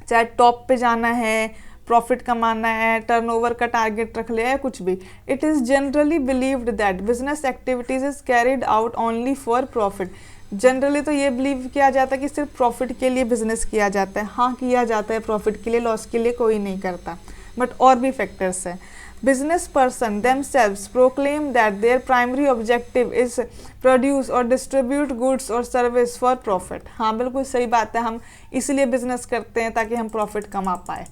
चाहे टॉप पे जाना है, प्रॉफिट कमाना है, टर्नओवर का टारगेट रख लिया है, कुछ भी। It is generally believed that business activities is carried out only for profit. Generally तो ये बिलीव किया जाता है कि सिर्फ प्रॉफिट के लिए बिजनेस किया जाता है। हाँ, किया जाता है प्रॉफिट के लिए, लॉस के लिए कोई नहीं करता, बट और भी फैक्टर्स हैं। Business person themselves proclaim that their primary objective is produce or distribute goods or service for profit। हाँ, बिल्कुल सही बात है, हम इसलिए बिजनेस करते हैं ताकि हम प्रॉफिट कमा पाए।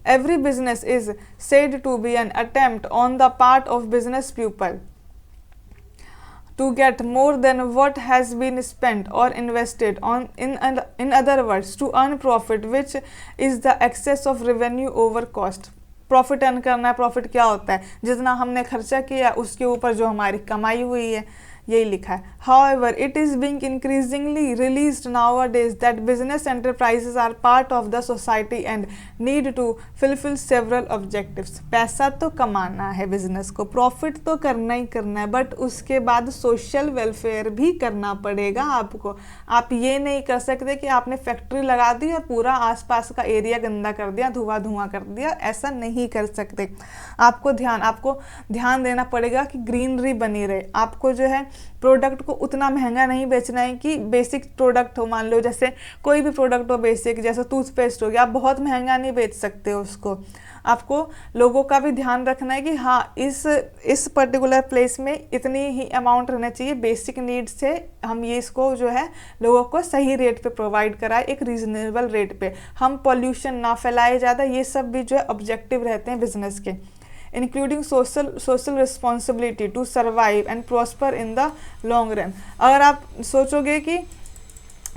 Every business is said to be an attempt on the part of business people to get more than what has been spent or invested on in other words to earn profit, which is the excess of revenue over cost। Profit earn करना है। Profit क्या होता है? जितना हमने खर्चा किया उसके ऊपर जो हमारी कमाई हुई है, यही लिखा है। However, it is being increasingly realized nowadays that business enterprises are part of the society and need to fulfill several objectives। पैसा तो कमाना है बिजनेस को, प्रॉफिट तो करना ही करना है, बट उसके बाद सोशल वेलफेयर भी करना पड़ेगा आपको। आप ये नहीं कर सकते कि आपने फैक्ट्री लगा दी और पूरा आसपास का एरिया गंदा कर दिया, धुआं कर दिया, ऐसा नहीं कर सकते। आपको ध्यान देना पड़ेगा कि ग्रीनरी बनी रहे। आपको जो है प्रोडक्ट को उतना महंगा नहीं बेचना है कि बेसिक प्रोडक्ट हो, मान लो जैसे कोई भी प्रोडक्ट हो बेसिक, जैसे टूथपेस्ट हो गया, आप बहुत महंगा नहीं बेच सकते हो उसको। आपको लोगों का भी ध्यान रखना है कि हाँ, इस पर्टिकुलर प्लेस में इतनी ही अमाउंट रहना चाहिए, बेसिक नीड्स से हम ये इसको जो है लोगों को सही रेट पे प्रोवाइड कराए, एक रीजनेबल रेट पे। हम पॉल्यूशन ना फैलाए ज़्यादा, ये सब भी जो है ऑब्जेक्टिव रहते हैं बिजनेस के। Including social responsibility to survive and prosper in the long run. अगर आप सोचोगे कि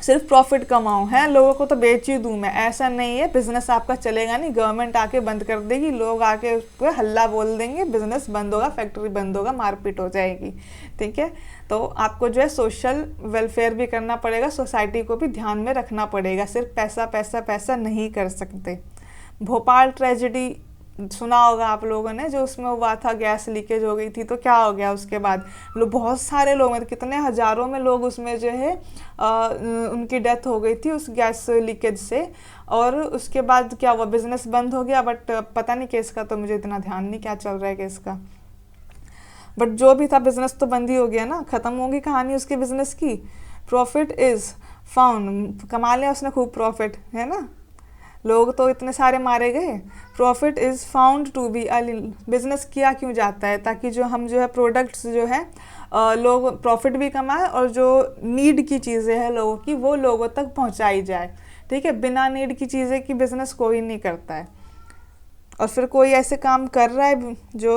सिर्फ प्रॉफिट कमाऊँ है, लोगों को तो बेच ही दूँ मैं, ऐसा नहीं है। बिजनेस आपका चलेगा नहीं, गवर्नमेंट आके बंद कर देगी, लोग आके उसको हल्ला बोल देंगे, बिजनेस बंद होगा, फैक्ट्री बंद होगा, मारपीट हो जाएगी। ठीक है, तो आपको जो है सोशल वेलफेयर भी करना पड़ेगा, सोसाइटी को भी ध्यान में रखना पड़ेगा। सिर्फ पैसा पैसा पैसा नहीं कर सकते। भोपाल ट्रेजेडी सुना होगा आप लोगों ने, जो उसमें हुआ था, गैस लीकेज हो गई थी, तो क्या हो गया उसके बाद? बहुत सारे लोग, मतलब कितने हज़ारों में लोग उसमें जो है उनकी डेथ हो गई थी उस गैस लीकेज से। और उसके बाद क्या हुआ? बिजनेस बंद हो गया, बट पता नहीं केस का, तो मुझे इतना ध्यान नहीं क्या चल रहा है केस का, बट जो भी था बिजनेस तो बंद ही हो गया ना, ख़त्म होगी कहानी उसके बिजनेस की। प्रॉफिट इज़ फाउंड, कमा लिया उसने खूब प्रॉफिट, है ना, लोग तो इतने सारे मारे गए। Profit is found to be business किया क्यों जाता है? ताकि जो हम जो है प्रोडक्ट्स जो है लोग प्रॉफिट भी कमाए, और जो नीड की चीज़ें हैं लोगों की, वो लोगों तक पहुंचाई जाए। ठीक है, बिना नीड की चीज़ें की बिजनेस कोई नहीं करता है। और फिर कोई ऐसे काम कर रहा है जो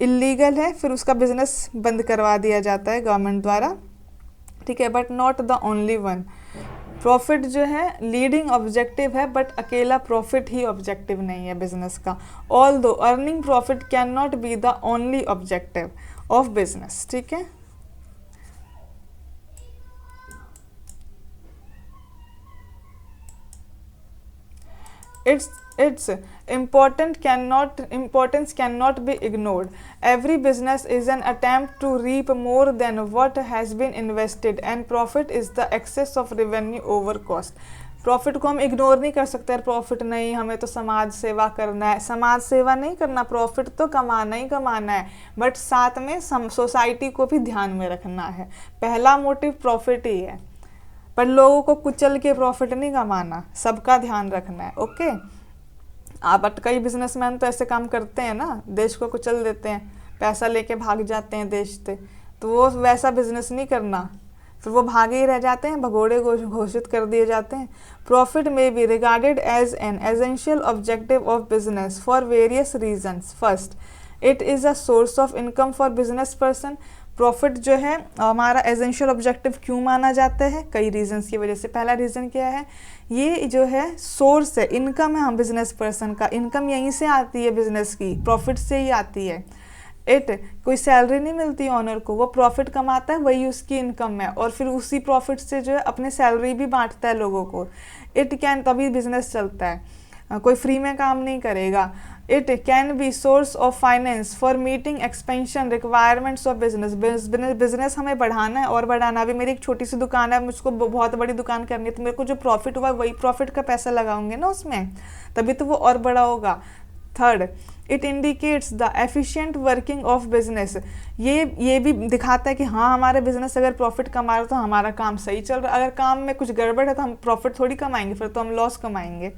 इलीगल है, फिर उसका बिजनेस बंद करवा दिया जाता है गवर्नमेंट द्वारा। ठीक है, but not the only one. Profit जो है लीडिंग ऑब्जेक्टिव है, बट अकेला प्रॉफिट ही ऑब्जेक्टिव नहीं है बिजनेस का। Although earning profit can not be the only objective of business. ठीक है, its importance cannot be ignored. Every business is an attempt to reap more than what has been invested, and profit is the excess of revenue over cost। Profit को हम ignore नहीं कर सकते, profit नहीं, हमें तो समाज सेवा करना है। समाज सेवा नहीं करना, प्रॉफिट तो कमाना ही कमाना है, बट साथ में सोसाइटी को भी ध्यान में रखना है। पहला मोटिव प्रॉफिट ही है, पर लोगों को कुचल के प्रॉफिट नहीं कमाना, सबका ध्यान रखना है। ओके, बट कई बिजनेसमैन तो ऐसे काम करते हैं ना, देश को कुचल देते हैं, पैसा लेके भाग जाते हैं देश से, तो वो वैसा बिजनेस नहीं करना, फिर वो भागे ही रह जाते हैं, भगोड़े घोषित कर दिए जाते हैं। Profit may be regarded as an essential objective of business for various reasons. First, it is a source of income for business person. Profit जो है हमारा एसेंशियल ऑब्जेक्टिव क्यों माना जाता है? कई रीजंस की वजह से। पहला रीज़न क्या है? ये जो है सोर्स है, इनकम है हम बिजनेस पर्सन का, इनकम यहीं से आती है बिजनेस की, प्रॉफिट से ही आती है। कोई सैलरी नहीं मिलती ऑनर को, वो प्रॉफिट कमाता है, वही उसकी इनकम है, और फिर उसी प्रॉफिट से जो है अपने सैलरी भी बांटता है लोगों को। तभी बिजनेस चलता है, कोई फ्री में काम नहीं करेगा। It can be source of finance for meeting expansion requirements of business. Business हमें बढ़ाना है और बढ़ाना। अभी मेरी एक छोटी सी दुकान है, मुझको बहुत बड़ी दुकान करनी है, तो मेरे को जो प्रॉफिट हुआ वही प्रॉफिट का पैसा लगाऊंगे ना उसमें, तभी तो वो और बड़ा होगा। Third, it indicates the efficient working of business. ये भी दिखाता है कि हाँ हमारे बिजनेस अगर प्रॉफिट कमा रहे तो हमारा काम सही चल रहा है। अगर काम में कुछ गड़बड़ है तो हम प्रॉफिट थोड़ी कमाएंगे, फिर तो हम लॉस कमाएंगे।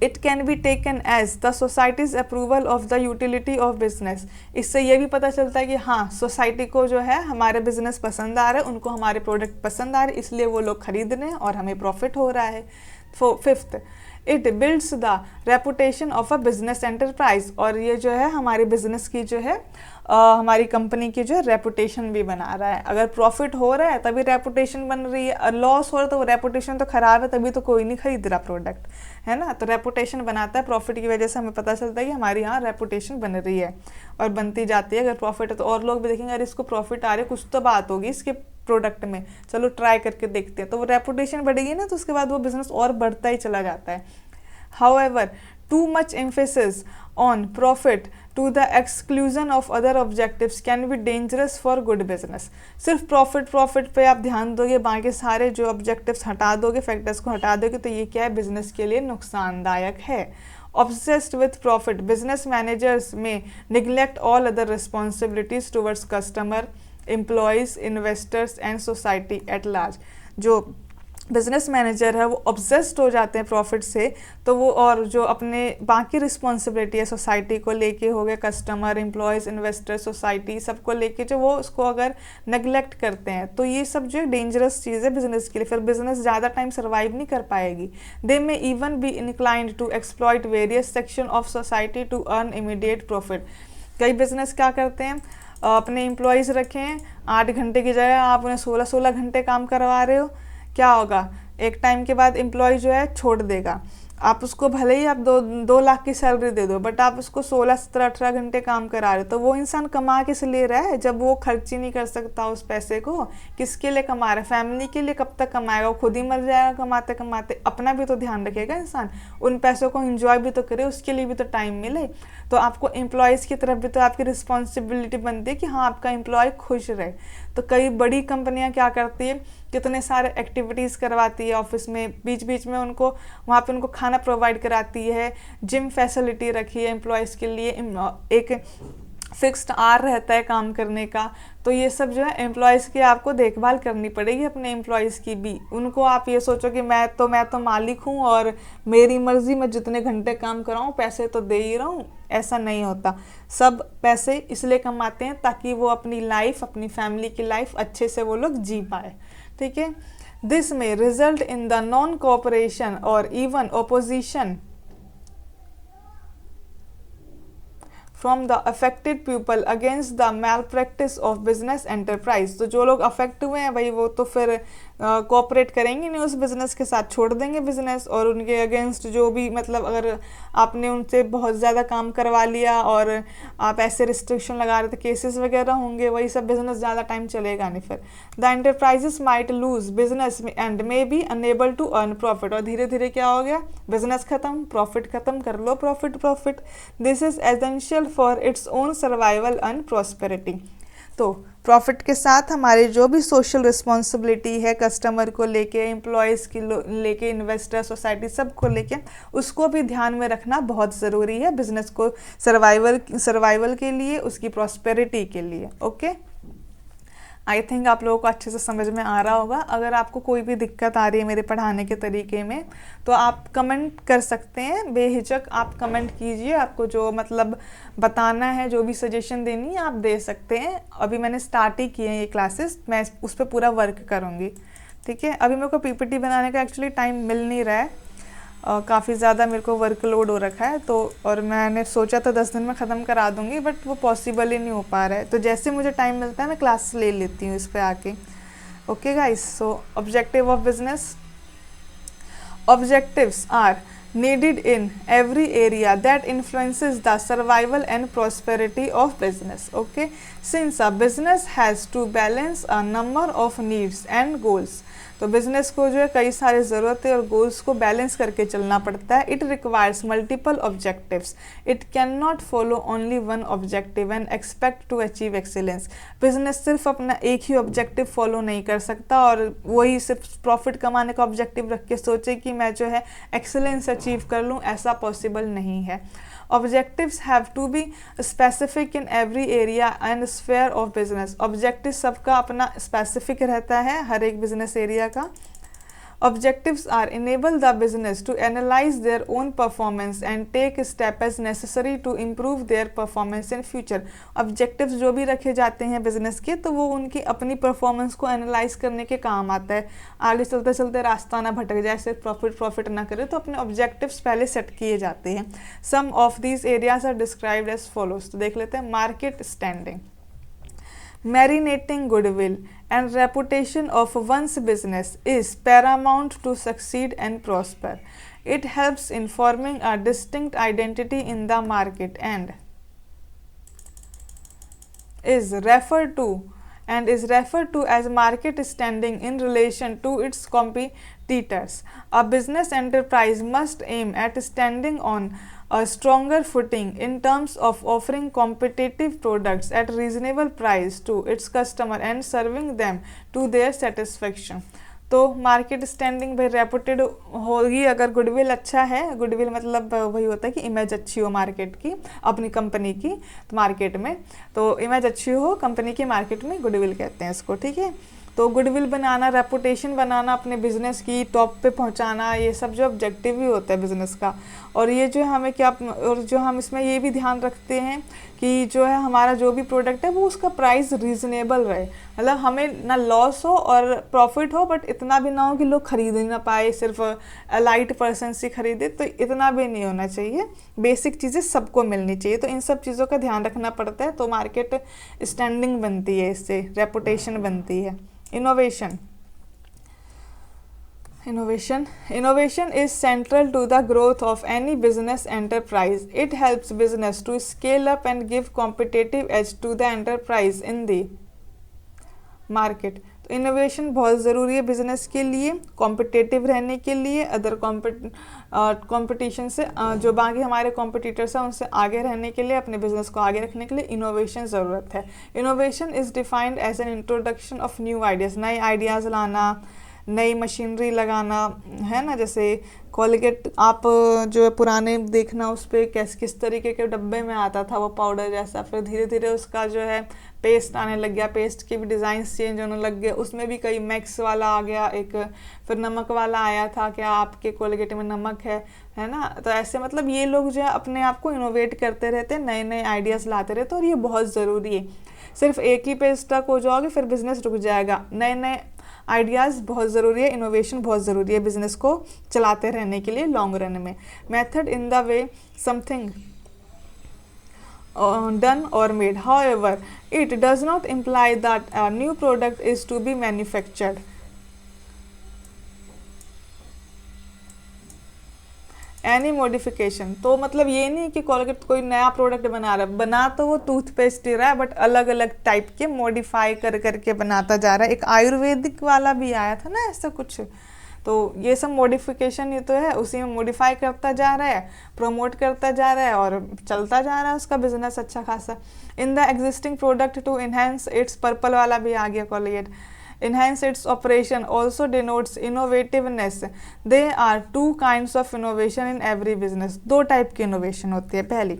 It can be taken as the society's approval of the utility of business. इससे ये भी पता चलता है कि हाँ सोसाइटी को जो है हमारे बिजनेस पसंद आ रहे हैं, उनको हमारे प्रोडक्ट पसंद आ रहे हैं, इसलिए वो लोग खरीद रहे हैं और हमें प्रॉफिट हो रहा है। Fifth, it builds the reputation of a business enterprise. और ये जो है हमारी बिजनेस की जो है हमारी कंपनी की जो है रेपुटेशन भी बना रहा है। अगर प्रॉफिट हो रहा है तभी रेपुटेशन बन रही है, और लॉस हो रहा है तो रेपुटेशन तो खराब है, तभी तो कोई नहीं खरीद रहा प्रोडक्ट, है ना। तो रेपुटेशन बनाता है, प्रॉफिट की वजह से हमें पता चलता है कि हमारी यहाँ रेपुटेशन बन रही है और बनती जाती है। अगर प्रॉफिट है तो और लोग भी देखेंगे अरे इसको प्रॉफिट आ रही है, कुछ तो बात होगी इसके प्रोडक्ट में, चलो ट्राई करके देखते हैं। तो वो रेपुटेशन बढ़ेगी ना, तो उसके बाद वो बिजनेस और बढ़ता ही चला जाता है। However, too much emphasis on profit to the exclusion of other objectives can be dangerous for good business। सिर्फ प्रॉफिट पे आप ध्यान दोगे, बाकी सारे जो ऑब्जेक्टिव्स हटा दोगे, फैक्टर्स को हटा दोगे, तो ये क्या है, बिजनेस के लिए नुकसानदायक है। Obsessed with profit, business managers may neglect all other responsibilities towards customer, employees, investors and society at large। जो बिजनेस मैनेजर है वो ऑब्सेस्ड हो जाते हैं प्रॉफिट से, तो वो और जो अपने बाकी रिस्पॉन्सिबिलिटी है सोसाइटी को लेके हो गए, कस्टमर, एम्प्लॉयज़, इन्वेस्टर, सोसाइटी, सबको लेके जो वो उसको अगर नेग्लेक्ट करते हैं, तो ये सब जो डेंजरस चीज़ है बिजनेस के लिए। फिर बिजनेस ज़्यादा टाइम सर्वाइव नहीं कर पाएगी। They may even be inclined to exploit various section of society to earn immediate profit. कई बिजनेस क्या करते हैं, अपने एम्प्लॉयज़ रखे हैं, 8 घंटे की जगह आप उन्हें 16-16 घंटे काम करवा रहे हो, क्या होगा, एक टाइम के बाद एम्प्लॉय जो है छोड़ देगा। आप उसको भले ही आप 2 लाख की सैलरी दे दो, बट आप उसको 16, 17, 18 घंटे काम करा रहे हो, तो वो इंसान कमा किस लिए रहा है जब वो खर्च ही नहीं कर सकता उस पैसे को। किसके लिए कमा रहा है, फैमिली के लिए। कब तक कमाएगा, वो खुद ही मर जाएगा कमाते कमाते। अपना भी तो ध्यान रखेगा इंसान, उन पैसों को एंजॉय भी तो करे, उसके लिए भी तो टाइम मिले। तो आपको एम्प्लॉयज़ की तरफ भी तो आपकी रिस्पॉन्सिबिलिटी बनती है कि हाँ आपका एम्प्लॉय खुश रहे। तो कई बड़ी कंपनियां क्या करती है, कितने सारे एक्टिविटीज़ करवाती है ऑफिस में, बीच बीच में उनको वहाँ पे उनको खाना प्रोवाइड कराती है, जिम फैसिलिटी रखी है एम्प्लॉयज़ के लिए, एक फिक्स्ड आवर रहता है काम करने का। तो ये सब जो है एम्प्लॉयज़ की आपको देखभाल करनी पड़ेगी, अपने एम्प्लॉयज़ की भी। उनको आप ये सोचो कि मैं तो मालिक हूँ और मेरी मर्जी, मैं जितने घंटे काम कराऊँ पैसे तो दे ही रहा हूँ, ऐसा नहीं होता। सब पैसे इसलिए कमाते हैं ताकि वो अपनी लाइफ, अपनी फैमिली की लाइफ अच्छे से वो लोग जी पाए, ठीक है। This may result in the non cooperation और even opposition from the affected people against the malpractice of business enterprise. तो जो लोग अफेक्ट हुए हैं भाई, वो तो फिर कोऑपरेट करेंगे नहीं उस बिज़नेस के साथ, छोड़ देंगे बिज़नेस। और उनके अगेंस्ट जो भी, मतलब अगर आपने उनसे बहुत ज़्यादा काम करवा लिया और आप ऐसे रिस्ट्रिक्शन लगा रहे थे, केसेस वगैरह होंगे, वही सब बिज़नेस ज़्यादा टाइम चलेगा नहीं। फिर the enterprises might lose business and may be unable to earn profit. और धीरे धीरे क्या हो गया, बिजनेस खत्म, प्रॉफिट खत्म, कर लो profit. This is essential for its own survival and prosperity. तो प्रॉफिट के साथ हमारी जो भी सोशल रिस्पॉन्सिबिलिटी है, कस्टमर को लेके, एम्प्लॉयज़ की लेके, इन्वेस्टर, सोसाइटी, सबको लेके, उसको भी ध्यान में रखना बहुत ज़रूरी है बिजनेस को सर्वाइवल के लिए, उसकी प्रॉस्पेरिटी के लिए। ओके, आई थिंक आप लोगों को अच्छे से समझ में आ रहा होगा। अगर आपको कोई भी दिक्कत आ रही है मेरे पढ़ाने के तरीके में, तो आप कमेंट कर सकते हैं, बेहिचक आप कमेंट कीजिए। आपको जो मतलब बताना है, जो भी सजेशन देनी है, आप दे सकते हैं। अभी मैंने स्टार्ट ही किए हैं ये क्लासेस, मैं उस पर पूरा वर्क करूँगी, ठीक है। अभी मेरे को पीपीटी बनाने का एक्चुअली टाइम मिल नहीं रहा है, काफ़ी ज़्यादा मेरे को वर्कलोड हो रखा है, तो और मैंने सोचा था 10 दिन में ख़त्म करा दूँगी, बट वो पॉसिबल ही नहीं हो पा रहा है। तो जैसे मुझे टाइम मिलता है मैं क्लास ले लेती हूँ इस पे आके। Okay guys, so objective of business, objectives are needed in every area that influences the survival and prosperity of business. Okay, since a business has to balance a number of needs and goals, तो business को जो है कई सारे ज़रूरतें और goals को balance करके चलना पड़ता है। It requires multiple objectives, it can not follow only one objective and expect to achieve excellence. Business सिर्फ अपना एक ही ऑब्जेक्टिव फॉलो नहीं कर सकता और वही सिर्फ प्रॉफिट कमाने का ऑब्जेक्टिव रख के सोचे कि मैं जो है एक्सीलेंस अचीव कर लूँ, ऐसा पॉसिबल नहीं है। Objectives have to be specific in every area and sphere of business. Objective सबका अपना specific रहता है हर एक business area का। Objectives are enable the business to analyze their own performance and take step as necessary to improve their performance in future. Objectives जो भी रखे जाते हैं बिजनेस के, तो वो उनकी अपनी परफॉर्मेंस को एनालाइज करने के काम आता है। आगे चलते चलते रास्ता ना भटक जाए, सिर्फ प्रॉफिट ना करे, तो अपने ऑब्जेक्टिव्स पहले सेट किए जाते हैं। Some of these areas are described as follows. तो देख लेते हैं। Market standing, marinating goodwill and reputation of one's business is paramount to succeed and prosper. It helps in forming a distinct identity in the market and is referred to as market standing in relation to its competitors. A business enterprise must aim at standing on a stronger footing in terms of offering competitive products at reasonable price to its customer and serving them to their satisfaction. तो market standing भाई reputed होगी अगर goodwill अच्छा है। Goodwill मतलब वही होता है कि इमेज अच्छी हो मार्केट की, अपनी कंपनी की, तो मार्केट में तो इमेज अच्छी हो कंपनी की, मार्केट में गुडविल कहते हैं इसको, ठीक है। तो गुडविल बनाना, रेपुटेशन बनाना, अपने बिजनेस की टॉप पे पहुंचाना, ये सब जो ऑब्जेक्टिव ही होता है बिजनेस का। और ये जो हमें क्या, और जो हम इसमें ये भी ध्यान रखते हैं कि जो है हमारा जो भी प्रोडक्ट है वो उसका प्राइस रीजनेबल रहे, मतलब हमें ना लॉस हो और प्रॉफिट हो, बट इतना भी ना हो कि लोग खरीद ही ना पाए, सिर्फ लाइट पर्सन से खरीदे, तो इतना भी नहीं होना चाहिए। बेसिक चीज़ें सबको मिलनी चाहिए, तो इन सब चीज़ों का ध्यान रखना पड़ता है। तो मार्केट स्टैंडिंग बनती है, इससे रेपुटेशन बनती है। Innovation is central to the growth of any business enterprise. It helps business to scale up and give competitive edge to the enterprise in the market. तो इनोवेशन बहुत ज़रूरी है बिजनेस के लिए, कॉम्पिटिटिव रहने के लिए, अदर कॉम्पिटिशन से जो बाकी हमारे कॉम्पिटिटर्स हैं उनसे आगे रहने के लिए, अपने बिजनेस को आगे रखने के लिए इनोवेशन ज़रूरत है। Innovation is defined as an introduction of new ideas, नए आइडियाज़ लाना, नई मशीनरी लगाना, है ना। जैसे कोलगेट आप जो है पुराने देखना, उस पर किस तरीके के डब्बे में आता था वो पाउडर जैसा, फिर धीरे धीरे उसका जो है पेस्ट आने लग गया, पेस्ट के भी डिज़ाइन चेंज होने लग गए, उसमें भी कई मैक्स वाला आ गया एक, फिर नमक वाला आया था, क्या आपके कोलगेट में नमक है ना। तो ऐसे मतलब ये लोग जो है अपने आप को इनोवेट करते रहते हैं, नए नए आइडियाज़ लाते रहते हैं, और ये बहुत ज़रूरी है। सिर्फ एक ही पे स्टक हो जाओगे फिर बिजनेस रुक जाएगा। नए नए आइडियाज़ बहुत ज़रूरी है, इनोवेशन बहुत ज़रूरी है बिजनेस को चलाते रहने के लिए लॉन्ग रन में। Method in the way something done or made. However, it does not imply that a new product is to be manufactured. Any modification, तो मतलब ये नहीं कि कोलगेट कोई नया प्रोडक्ट बना रहा है, बना तो वो टूथपेस्ट ही रहा है, बट अलग अलग टाइप के मॉडिफाई कर करके बनाता जा रहा है। एक आयुर्वेदिक वाला भी आया था ना ऐसा कुछ, तो ये सब मॉडिफिकेशन ही तो है, उसी में मॉडिफाई करता जा रहा है, प्रमोट करता जा रहा है और चलता जा रहा है उसका बिजनेस अच्छा खासा। In the existing product to enhance its, purple वाला भी आ गया Colgate, enhance its operation also denotes innovativeness. There are two kinds of innovation in every business. दो टाइप की इनोवेशन होती है। पहली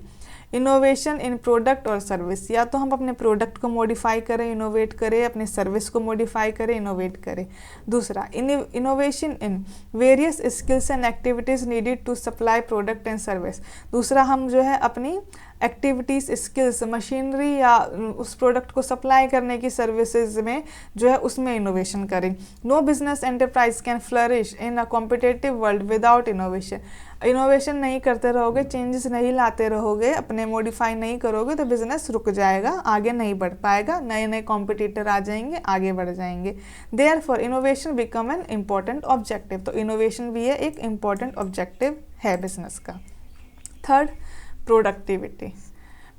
इनोवेशन इन प्रोडक्ट और सर्विस, या तो हम अपने प्रोडक्ट को मॉडिफाई करें, इनोवेट करें, अपने सर्विस को मॉडिफाई करें, इनोवेट करें। दूसरा innovation in various skills and activities needed to supply product and service. दूसरा हम जो है अपनी एक्टिविटीज़, स्किल्स, मशीनरी या उस प्रोडक्ट को सप्लाई करने की सर्विसेज में जो है उसमें इनोवेशन करें। No business enterprise can flourish in a competitive world without innovation. Innovation नहीं करते रहोगे, चेंजेस नहीं लाते रहोगे, अपने मॉडिफाई नहीं करोगे, तो बिजनेस रुक जाएगा, आगे नहीं बढ़ पाएगा, नए नए कॉम्पिटिटर आ जाएंगे, आगे बढ़ जाएंगे। Therefore innovation become an important objective. तो इनोवेशन भी है एक इम्पॉर्टेंट ऑब्जेक्टिव है बिजनेस का। Third, productivity.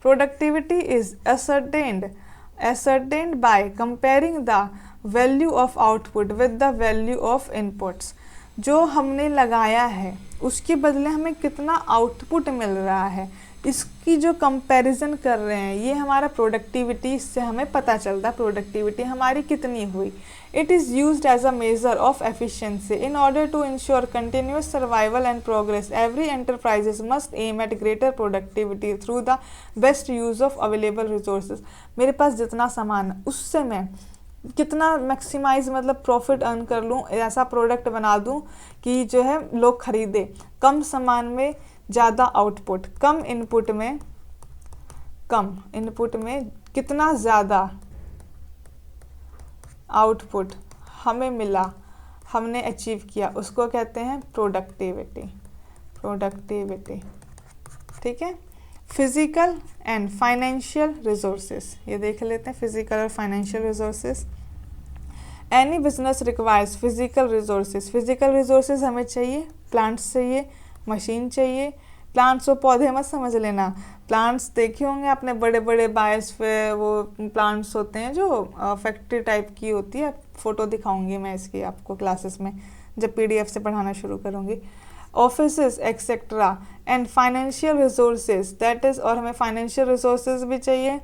Productivity is ascertained by comparing the value of output with the value of inputs. जो हमने लगाया है उसके बदले हमें कितना आउटपुट मिल रहा है, इसकी जो कंपैरिजन कर रहे हैं, ये हमारा प्रोडक्टिविटी, इससे हमें पता चलता है प्रोडक्टिविटी हमारी कितनी हुई। It is used as a measure of efficiency in order to ensure continuous survival and progress. Every enterprises must aim at greater productivity through the best use of available resources. मेरे पास जितना सामान है उससे मैं कितना मैक्सिमाइज मतलब profit earn कर लूँ, ऐसा प्रोडक्ट बना दूँ कि जो है लोग खरीदे। कम सामान में ज़्यादा आउटपुट, कम इनपुट में कितना ज़्यादा आउटपुट हमें मिला, हमने अचीव किया, उसको कहते हैं प्रोडक्टिविटी। ठीक है। फिजिकल एंड फाइनेंशियल रिसोर्सेज, ये देख लेते हैं फिजिकल और financial resources. Any business requires physical resources. Physical resources हमें चाहिए, प्लांट्स चाहिए, मशीन चाहिए। प्लांट्स और पौधे मत समझ लेना, प्लांट्स देखे होंगे आपने, बड़े बड़े बायोस्फीयर वो प्लांट्स होते हैं जो फैक्ट्री टाइप की होती है। फ़ोटो दिखाऊंगी मैं इसकी आपको क्लासेस में जब PDF से पढ़ाना शुरू करूँगी। Offices etcetera and financial resources that is, और हमें फाइनेंशियल रिसोर्सेज भी चाहिए।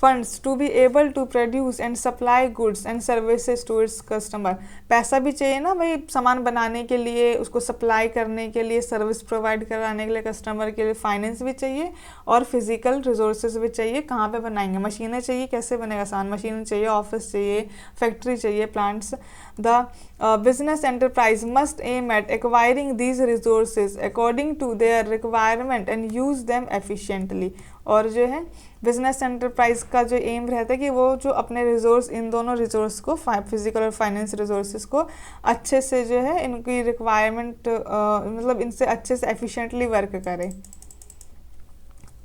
Funds to be able to produce and supply goods and services to its customer. पैसा भी चाहिए ना भाई, सामान बनाने के लिए, उसको सप्लाई करने के लिए, सर्विस प्रोवाइड कराने के लिए कस्टमर के लिए। फाइनेंस भी चाहिए और फिजिकल रिसोर्सेज भी चाहिए। कहाँ पे बनाएंगे, मशीनें चाहिए, कैसे बनेगा सामान, मशीन चाहिए, ऑफिस चाहिए, फैक्ट्री चाहिए, plants. The business enterprise must aim at acquiring these resources according to their requirement and use them efficiently. और जो है बिजनेस एंटरप्राइज का जो एम रहता है कि वो जो अपने रिसोर्स, इन दोनों रिसोर्स को, फिजिकल और फाइनेंस रिसोर्सेज को अच्छे से जो है इनकी रिक्वायरमेंट मतलब इनसे अच्छे से एफिशिएंटली वर्क करे।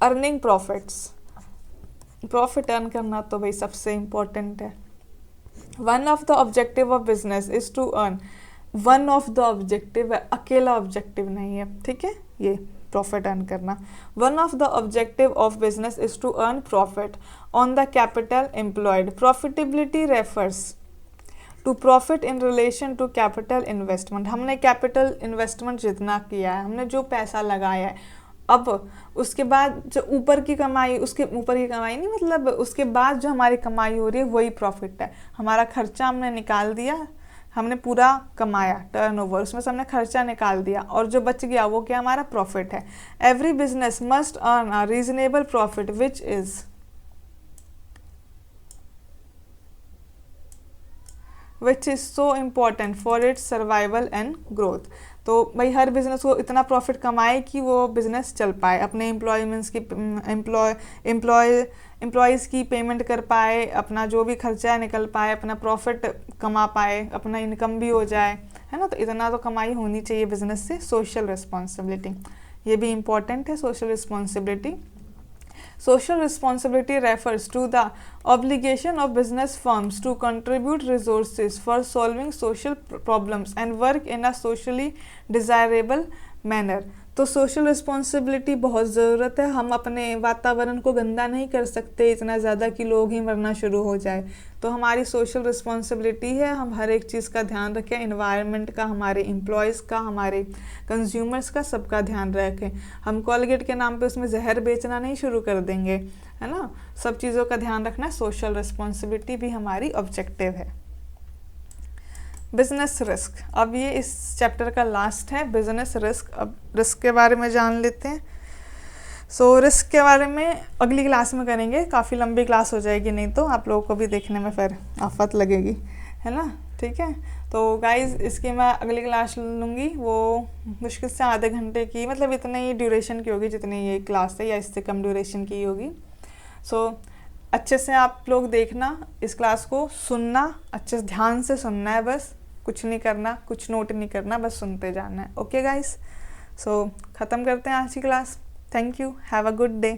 अर्निंग प्रॉफिट्स, प्रॉफिट अर्न करना तो भाई सबसे इम्पोर्टेंट है। One of the objective of business is to earn, one of the objective है, अकेला ऑब्जेक्टिव नहीं है, ठीक है, ये प्रॉफिट अर्न करना। One of the objective of business is to earn profit on the capital employed. Profitability refers to profit in relation to capital investment. हमने capital investment जितना किया है, हमने जो पैसा लगाया है, अब उसके बाद जो ऊपर की कमाई, उसके ऊपर की कमाई नहीं, मतलब उसके बाद जो हमारी कमाई हो रही है वही प्रॉफिट है। हमारा खर्चा हमने निकाल दिया, हमने पूरा कमाया टर्नओवर, उसमें से हमने खर्चा निकाल दिया और जो बच गया वो क्या, हमारा प्रॉफिट है। Every business must earn a reasonable profit which is so important for its survival and growth. तो भाई हर बिजनेस को इतना प्रॉफिट कमाए कि वो बिजनेस चल पाए, अपने एम्प्लॉयमेंट्स की एम्प्लॉयज़ की पेमेंट कर पाए, अपना जो भी खर्चा है निकल पाए, अपना प्रॉफिट कमा पाए, अपना इनकम भी हो जाए, है ना। तो इतना तो कमाई होनी चाहिए बिजनेस से। सोशल रिस्पॉन्सिबिलिटी, ये भी इम्पॉर्टेंट है। Social responsibility, social responsibility refers to the obligation of business firms to contribute resources for solving social problems and work in a socially desirable manner। तो सोशल रिस्पॉन्सिबिलिटी बहुत ज़रूरत है। हम अपने वातावरण को गंदा नहीं कर सकते इतना ज़्यादा कि लोग ही मरना शुरू हो जाए। तो हमारी सोशल रिस्पॉन्सिबिलिटी है, हम हर एक चीज़ का ध्यान रखें, इन्वायरमेंट का, हमारे एम्प्लॉयज़ का, हमारे कंज्यूमर्स का, सबका ध्यान रखें। हम कोलगेट के नाम पे उसमें जहर बेचना नहीं शुरू कर देंगे, है ना। सब चीज़ों का ध्यान रखना, सोशल रिस्पॉन्सिबिलिटी भी हमारी ऑब्जेक्टिव है। बिजनेस रिस्क, अब ये इस चैप्टर का लास्ट है, बिजनेस रिस्क। अब रिस्क के बारे में जान लेते हैं। सो रिस्क के बारे में अगली क्लास में करेंगे, काफ़ी लंबी क्लास हो जाएगी, नहीं तो आप लोगों को भी देखने में फिर आफत लगेगी, है ना। ठीक है, तो गाइज इसकी मैं अगली क्लास लूँगी, वो मुश्किल से आधे घंटे की, मतलब इतने ही ड्यूरेशन की होगी जितनी ये क्लास है, या इससे कम ड्यूरेशन की होगी। सो अच्छे से आप लोग देखना, इस क्लास को सुनना, अच्छे से ध्यान से सुनना है, बस कुछ नहीं करना, कुछ नोट नहीं करना, बस सुनते जाना है। ओके गाइस, सो ख़त्म करते हैं आज की class. Thank you, have a good day.